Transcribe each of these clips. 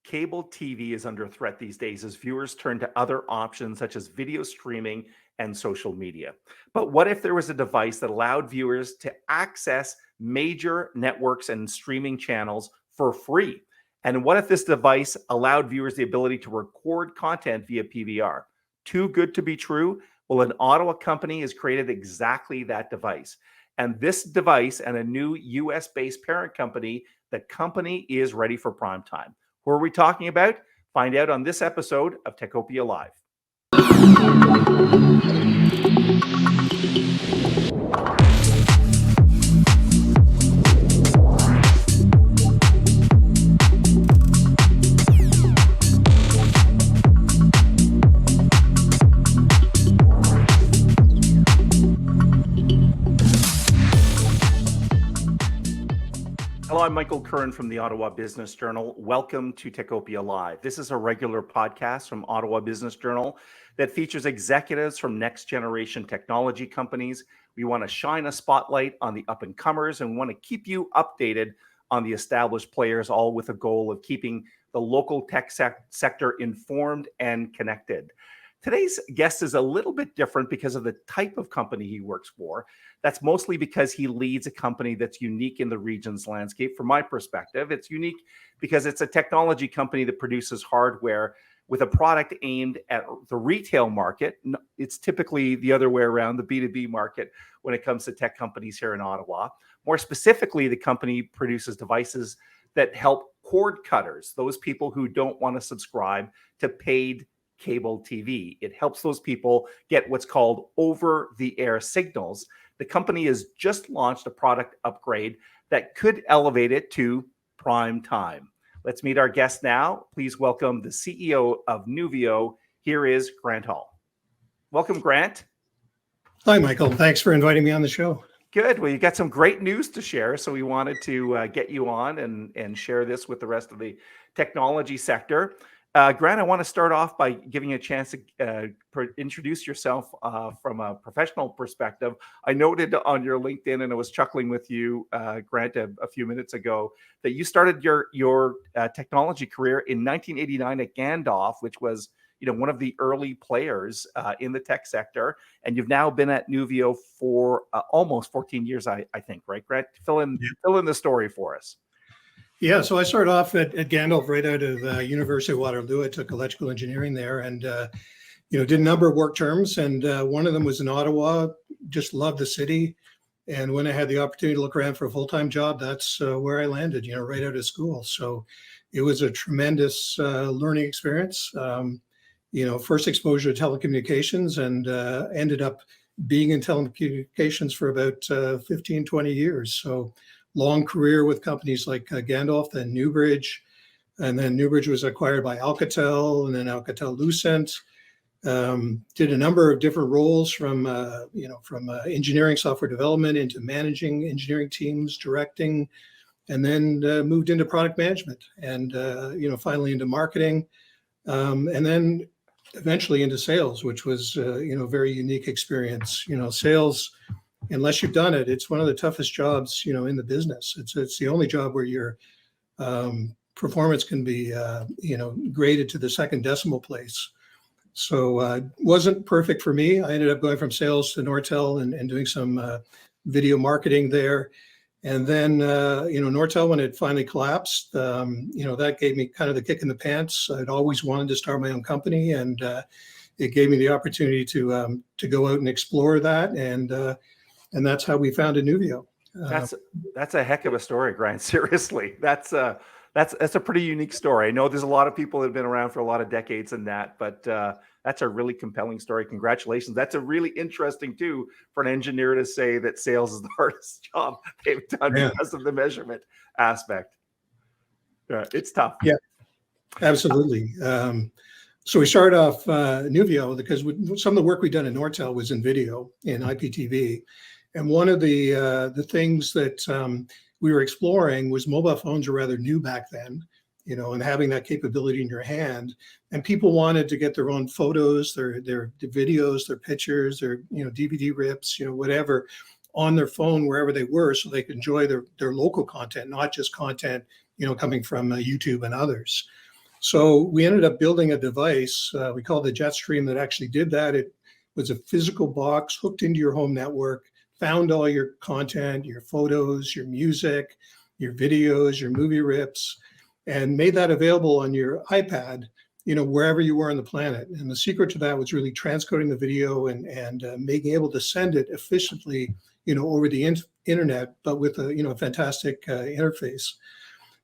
Cable TV is under threat these days as viewers turn to other options such as video streaming and social media. But what if there was a device that allowed viewers to access major networks and streaming channels for free? And what if this device allowed viewers the ability to record content via PVR? Too good to be true? Well, an Ottawa company has created exactly that device. And this device and a new US-based parent company, the company is ready for prime time. Who are we talking about? Find out on this episode of Techopia Live. Hello, I'm Michael Curran from the Ottawa Business Journal. Welcome to Techopia Live. This is a regular podcast from Ottawa Business Journal that features executives from next generation technology companies. We want to shine a spotlight on the up and comers and want to keep you updated on the established players, all with a goal of keeping the local tech sector informed and connected. Today's guest is a little bit different because of the type of company he works for. That's mostly because he leads a company that's unique in the region's landscape. From my perspective, it's unique because it's a technology company that produces hardware with a product aimed at the retail market. It's typically the other way around, the B2B market, when it comes to tech companies here in Ottawa. More specifically, the company produces devices that help cord cutters, those people who don't want to subscribe to paid cable TV. It helps those people get what's called over-the-air signals. The company has just launched a product upgrade that could elevate it to prime time. Let's meet our guest now. Please welcome the CEO of Nuvyyo. Here is Grant Hall. Welcome, Grant. Hi, Michael. Thanks for inviting me on the show. Good. Well, you got some great news to share, so we wanted to get you on and share this with the rest of the technology sector. Grant, I want to start off by giving you a chance to introduce yourself from a professional perspective. I noted on your LinkedIn, and I was chuckling with you, Grant, a few minutes ago, that you started your technology career in 1989 at Gandalf, which was one of the early players in the tech sector, and you've now been at Nuvyyo for almost 14 years, I think, right, Grant? Fill in the story for us. Yeah, so I started off at Gandalf right out of University of Waterloo. I took electrical engineering there and, did a number of work terms. And one of them was in Ottawa, just loved the city. And when I had the opportunity to look around for a full-time job, that's where I landed, right out of school. So it was a tremendous learning experience. First exposure to telecommunications and ended up being in telecommunications for about 15, 20 years. So long career with companies like Gandalf, then Newbridge, and then Newbridge was acquired by Alcatel, and then Alcatel-Lucent. Did a number of different roles from engineering, software development into managing engineering teams, directing, and then moved into product management, and finally into marketing, and then eventually into sales, which was a very unique experience. Sales, unless you've done it, it's one of the toughest jobs, in the business. It's the only job where your performance can be, graded to the second decimal place. So wasn't perfect for me. I ended up going from sales to Nortel and doing some video marketing there. And then, Nortel, when it finally collapsed, that gave me kind of the kick in the pants. I'd always wanted to start my own company, and it gave me the opportunity to go out and explore that. And that's how we founded Nuvyyo. That's a heck of a story, Grant. Seriously, that's a pretty unique story. I know there's a lot of people that have been around for a lot of decades in that, but that's a really compelling story. Congratulations. That's a really interesting too for an engineer to say that sales is the hardest job they've done because of the measurement aspect. It's tough. Yeah, absolutely. So we started off Nuvyyo because some of the work we've done in Nortel was in video, in IPTV. And one of the things that we were exploring was mobile phones were rather new back then, and having that capability in your hand. And people wanted to get their own photos, their videos, their pictures, their DVD rips, whatever, on their phone wherever they were, so they could enjoy their local content, not just content coming from YouTube and others. So we ended up building a device we called the Jetstream that actually did that. It was a physical box hooked into your home network, found all your content, your photos, your music, your videos, your movie rips, and made that available on your iPad, wherever you were on the planet. And the secret to that was really transcoding the video and making able to send it efficiently, over the internet, but with a fantastic interface.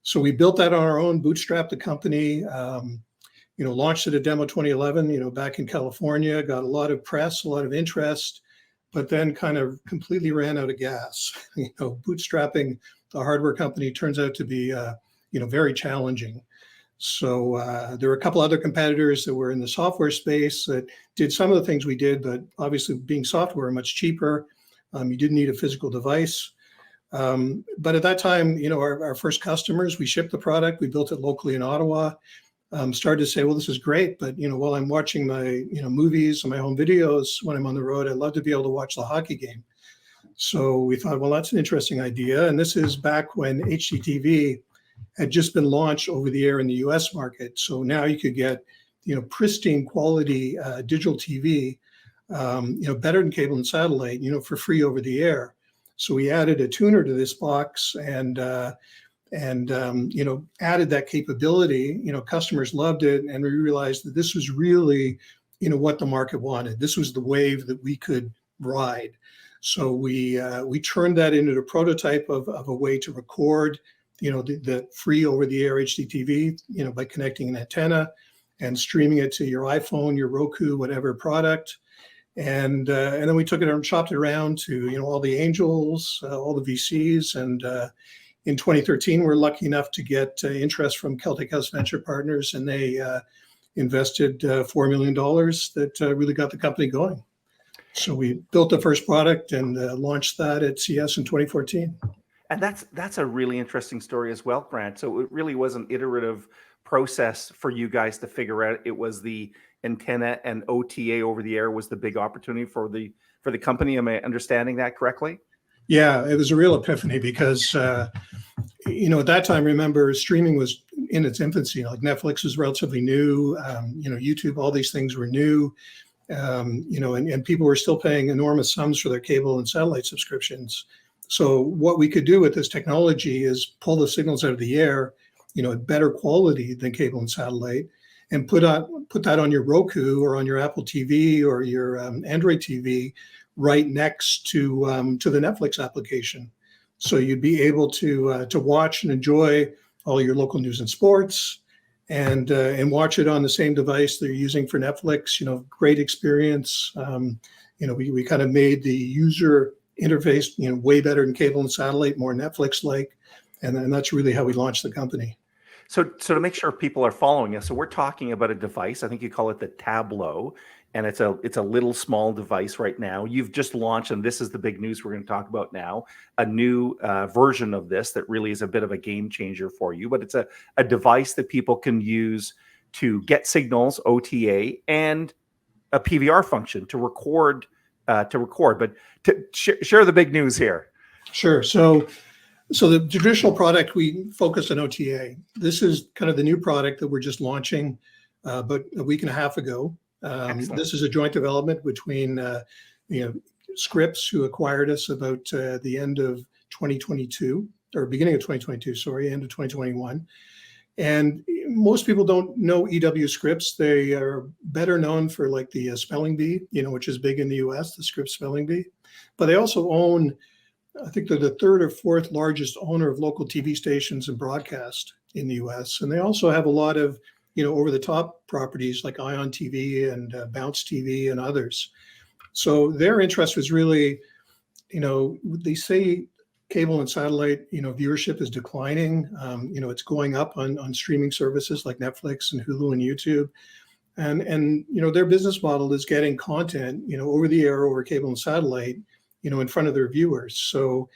So we built that on our own, bootstrapped the company, launched it at Demo 2011, back in California, got a lot of press, a lot of interest, but then kind of completely ran out of gas. Bootstrapping the hardware company turns out to be, very challenging. So there were a couple other competitors that were in the software space that did some of the things we did, but obviously being software, much cheaper. You didn't need a physical device. But at that time, our first customers, we shipped the product, we built it locally in Ottawa, started to say, well, this is great, but while I'm watching my movies and my home videos when I'm on the road, I'd love to be able to watch the hockey game. So we thought, well, that's an interesting idea. And this is back when HDTV had just been launched over the air in the US market. So now you could get, pristine quality digital TV, better than cable and satellite, for free over the air. So we added a tuner to this box and added that capability. Customers loved it, and we realized that this was really, what the market wanted. This was the wave that we could ride. So we turned that into a prototype of a way to record, the free over-the-air HDTV, by connecting an antenna and streaming it to your iPhone, your Roku, whatever product. And then we took it and shopped it around to all the angels, all the VCs, and in 2013 we're lucky enough to get interest from Celtic House Venture Partners, and they invested $4 million that really got the company going. So we built the first product and launched that at CS in 2014. And that's a really interesting story as well, Grant. So it really was an iterative process for you guys to figure out. It was the antenna and OTA over the air was the big opportunity for the company. Am I understanding that correctly? Yeah, it was a real epiphany because at that time, remember, streaming was in its infancy. Like Netflix was relatively new. YouTube, all these things were new. And people were still paying enormous sums for their cable and satellite subscriptions. So what we could do with this technology is pull the signals out of the air, at better quality than cable and satellite, and put that on your Roku or on your Apple TV or your Android TV right next to the Netflix application. So you'd be able to watch and enjoy all your local news and sports, and watch it on the same device that you're using for Netflix. Great experience. We kind of made the user interface way better than cable and satellite, more Netflix-like, and that's really how we launched the company. So to make sure people are following us, so we're talking about a device. I think you call it the Tablo, and it's a little small device right now. You've just launched, and this is the big news we're going to talk about now, a new version of this that really is a bit of a game changer for you. But it's a device that people can use to get signals, OTA, and a PVR function to record. But to share the big news here. Sure. So the traditional product, we focused on OTA. This is kind of the new product that we're just launching, but a week and a half ago. This is a joint development between Scripps, who acquired us about the end of 2022, or beginning of 2022, sorry, end of 2021. And most people don't know EW Scripps. They are better known for like the spelling bee, which is big in the US, the Scripps spelling bee. But they also own, I think they're the third or fourth largest owner of local TV stations and broadcast in the US. And they also have a lot of, over-the-top properties like Ion TV and Bounce TV and others. So their interest was really, they say cable and satellite, viewership is declining. It's going up on streaming services like Netflix and Hulu and YouTube. And their business model is getting content, over the air, over cable and satellite, in front of their viewers. So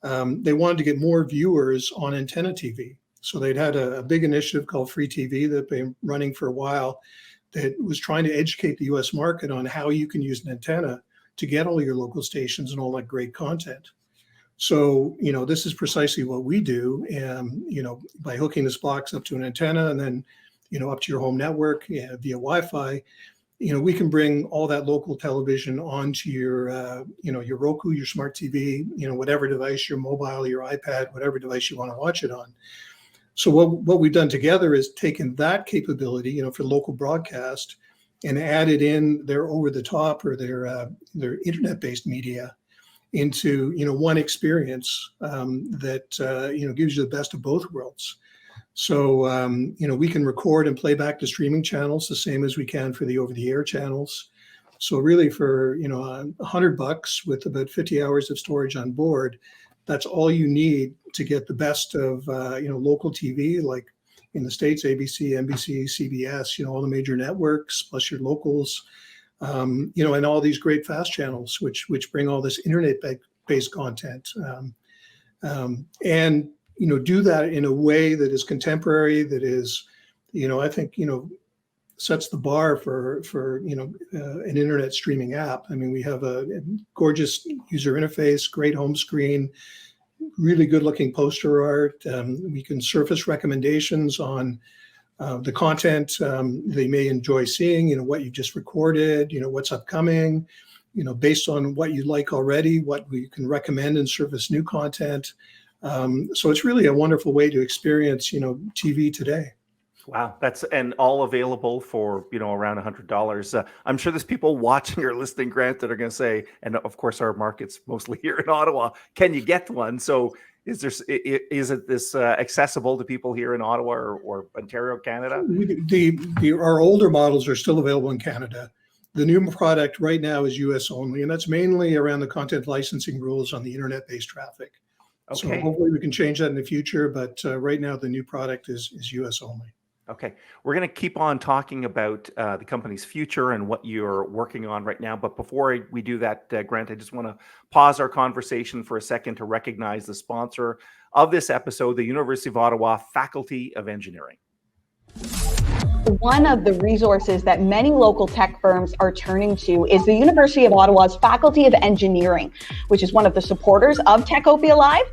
they wanted to get more viewers on antenna TV. So they'd had a big initiative called Free TV that they've been running for a while that was trying to educate the US market on how you can use an antenna to get all your local stations and all that great content. So, this is precisely what we do, by hooking this box up to an antenna and then, up to your home network via Wi-Fi, we can bring all that local television onto your, your Roku, your smart TV, whatever device, your mobile, your iPad, whatever device you want to watch it on. So what we've done together is taken that capability, for local broadcast, and added in their over-the-top or their internet-based media into one experience that gives you the best of both worlds. So we can record and play back the streaming channels the same as we can for the over-the-air channels. So really, for $100 with about 50 hours of storage on board, that's all you need to get the best of local TV, like in the States, ABC, NBC, CBS, all the major networks, plus your locals, and all these great fast channels, which bring all this internet-based content, and do that in a way that is contemporary, that is, I think, sets the bar for an internet streaming app. I mean, we have a gorgeous user interface, great home screen, really good looking poster art. We can surface recommendations on the content they may enjoy seeing, what you just recorded, what's upcoming, based on what you like already, what we can recommend and surface new content. So it's really a wonderful way to experience, TV today. Wow, and all available for around $100. I'm sure there's people watching or listening, Grant, that are going to say, and of course our market's mostly here in Ottawa, can you get one? So is it this accessible to people here in Ottawa or Ontario, Canada? Our older models are still available in Canada. The new product right now is US only, and that's mainly around the content licensing rules on the internet-based traffic. Okay. So hopefully we can change that in the future, but right now the new product is US only. Okay, we're going to keep on talking about the company's future and what you're working on right now. But before we do that, Grant, I just want to pause our conversation for a second to recognize the sponsor of this episode, the University of Ottawa Faculty of Engineering. One of the resources that many local tech firms are turning to is the University of Ottawa's Faculty of Engineering, which is one of the supporters of Techopia Live.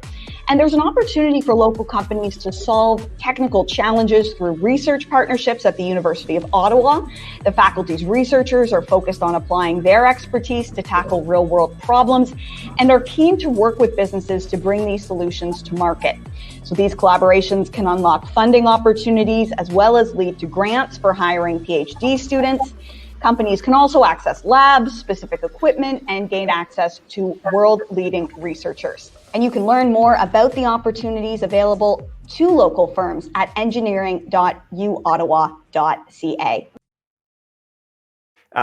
And there's an opportunity for local companies to solve technical challenges through research partnerships at the University of Ottawa. The faculty's researchers are focused on applying their expertise to tackle real-world problems and are keen to work with businesses to bring these solutions to market. So these collaborations can unlock funding opportunities as well as lead to grants for hiring PhD students. Companies can also access labs, specific equipment, and gain access to world-leading researchers. And you can learn more about the opportunities available to local firms at engineering.uottawa.ca.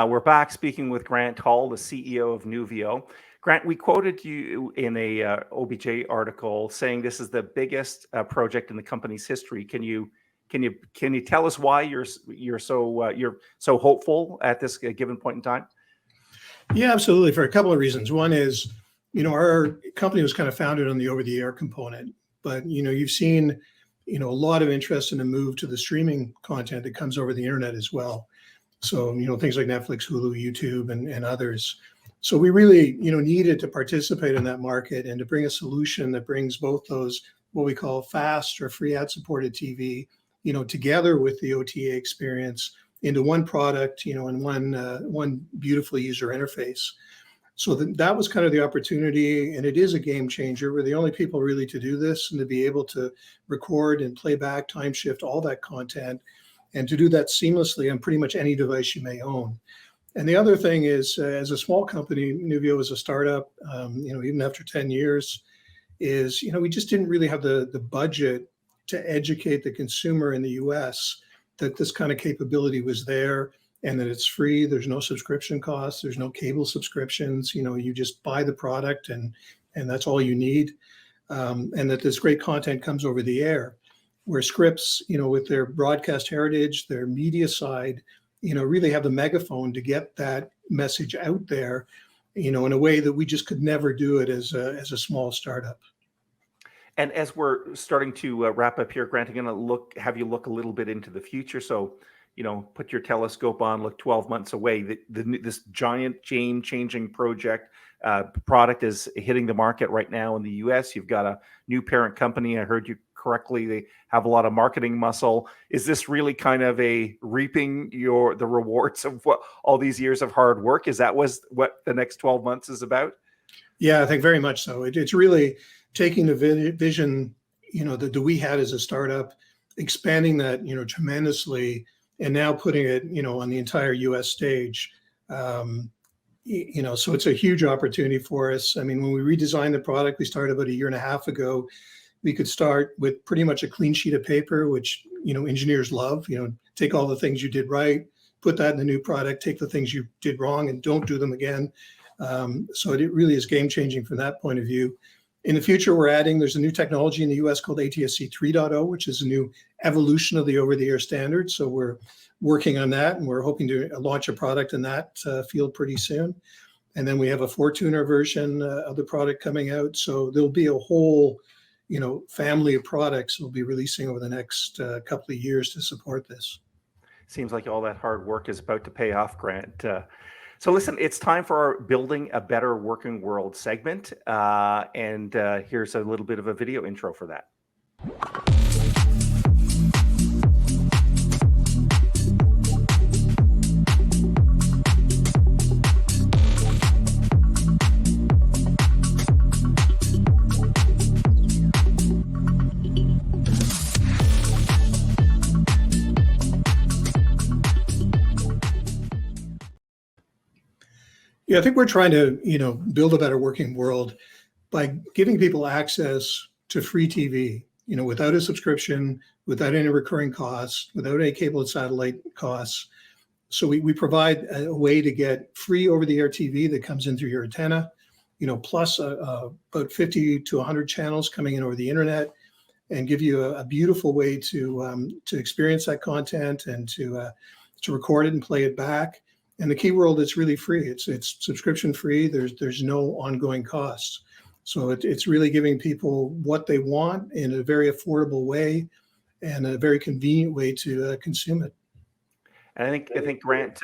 We're back speaking with Grant Hall, the CEO of Nuvyyo. Grant, we quoted you in a OBJ article saying this is the biggest project in the company's history. Can you tell us why you're so hopeful at this given point in time? Yeah, absolutely. For a couple of reasons. One is, our company was kind of founded on the over-the-air component, but you've seen, a lot of interest in a move to the streaming content that comes over the internet as well. So, things like Netflix, Hulu, YouTube, and others. So we really, needed to participate in that market and to bring a solution that brings both those, what we call fast or free ad-supported TV, together with the OTA experience into one product, and one beautiful user interface. So that was kind of the opportunity, and it is a game changer. We're the only people really to do this and to be able to record and play back, time shift, all that content, and to do that seamlessly on pretty much any device you may own. And the other thing is, as a small company, Nuvyyo is a startup, even after 10 years, is, we just didn't really have the budget to educate the consumer in the US that this kind of capability was there and that it's free. There's no subscription costs. There's no cable subscriptions. You just buy the product and that's all you need. And that this great content comes over the air, where Scripps, with their broadcast heritage, their media side, really have the megaphone to get that message out there, in a way that we just could never do it as a small startup. And as we're starting to wrap up here, Grant, I'm going to have you look a little bit into the future. So, put your telescope on, look 12 months away. This giant game-changing project product is hitting the market right now in the US. You've got a new parent company. I heard you correctly. They have a lot of marketing muscle. Is this really kind of a reaping the rewards of what all these years of hard work? Is that what the next 12 months is about? Yeah, I think very much so. It's really taking the vision, that we had as a startup, expanding that, tremendously, and now putting it, on the entire US stage. So it's a huge opportunity for us. I mean, when we redesigned the product, we started about a year and a half ago. We could start with pretty much a clean sheet of paper, which, engineers love, take all the things you did right, put that in the new product, take the things you did wrong and don't do them again. So it really is game changing from that point of view. In the future, there's a new technology in the US called ATSC 3.0, which is a new evolution of the over-the-air standard. So we're working on that, and we're hoping to launch a product in that field pretty soon. And then we have a 4-tuner version of the product coming out. So there'll be a whole, family of products we'll be releasing over the next couple of years to support this. Seems like all that hard work is about to pay off, Grant. So listen, it's time for our Building a Better Working World segment. And here's a little bit of a video intro for that. Yeah, I think we're trying to, build a better working world by giving people access to free TV, without a subscription, without any recurring costs, without any cable and satellite costs. So we provide a way to get free over-the-air TV that comes in through your antenna, plus about 50 to 100 channels coming in over the internet, and give you a beautiful way to experience that content and to record it and play it back. And the key world, it's really free. It's subscription free. There's no ongoing costs. So it's really giving people what they want in a very affordable way and a very convenient way to consume it. And I think Grant,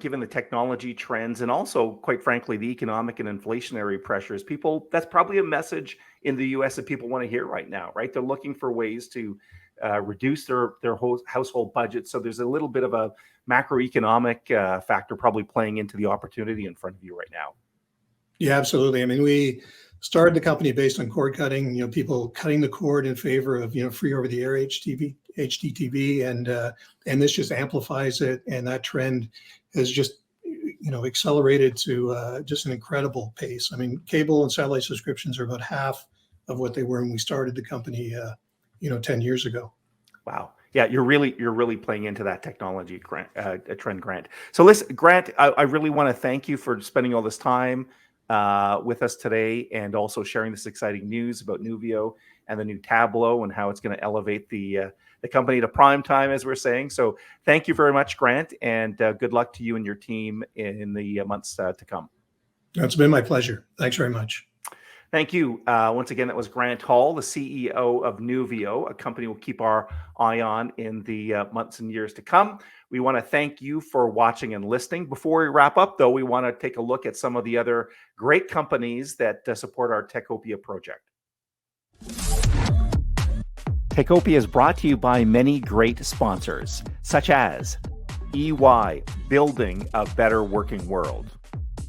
given the technology trends and also, quite frankly, the economic and inflationary pressures, that's probably a message in the US that people want to hear right now, right? They're looking for ways to reduce their whole household budget. So there's a little bit of a macroeconomic factor probably playing into the opportunity in front of you right now. Yeah, absolutely. I mean, we started the company based on cord cutting, people cutting the cord in favor of, free over the air HDTV, and this just amplifies it. And that trend has just, accelerated to just an incredible pace. I mean, cable and satellite subscriptions are about half of what they were when we started the company, 10 years ago. Wow. Yeah, you're really playing into that technology trend, Grant. So listen, Grant, I really want to thank you for spending all this time with us today, and also sharing this exciting news about Nuvyyo and the new Tablo and how it's going to elevate the company to prime time, as we're saying. So thank you very much, Grant, and good luck to you and your team in the months to come. It's been my pleasure. Thanks very much. Thank you. Once again, that was Grant Hall, the CEO of Nuvyyo, a company we'll keep our eye on in the months and years to come. We want to thank you for watching and listening. Before we wrap up, though, we want to take a look at some of the other great companies that support our Techopia project. Techopia is brought to you by many great sponsors, such as EY, Building a Better Working World;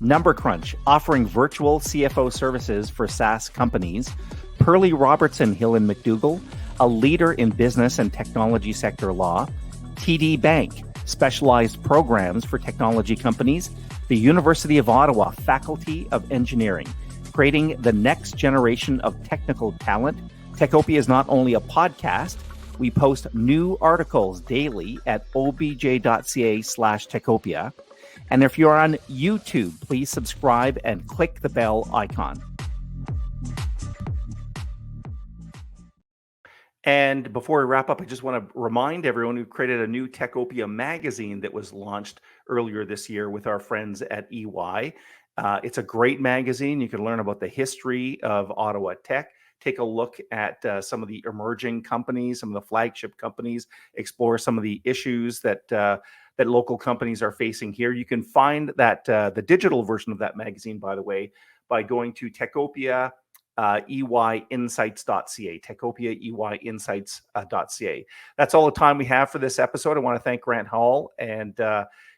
Number Crunch, offering virtual CFO services for SaaS companies; Pearly Robertson Hill and McDougall, a leader in business and technology sector law; TD Bank, specialized programs for technology companies; the University of Ottawa Faculty of Engineering, creating the next generation of technical talent. Techopia is not only a podcast. We post new articles daily at obj.ca/Techopia. And if you're on YouTube, please subscribe and click the bell icon. And before we wrap up, I just want to remind everyone who created a new Techopia magazine that was launched earlier this year with our friends at EY. It's a great magazine. You can learn about the history of Ottawa tech. Take a look at some of the emerging companies, some of the flagship companies, explore some of the issues that local companies are facing here. You can find that the digital version of that magazine, by the way, by going to Techopia EYinsights.ca, Techopia EYinsights.ca. That's all the time we have for this episode. I want to thank Grant Hall and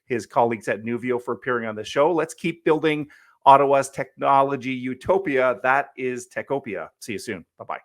his colleagues at Nuvyyo for appearing on the show. Let's keep building Ottawa's technology utopia. That is Techopia. See you soon. Bye-bye.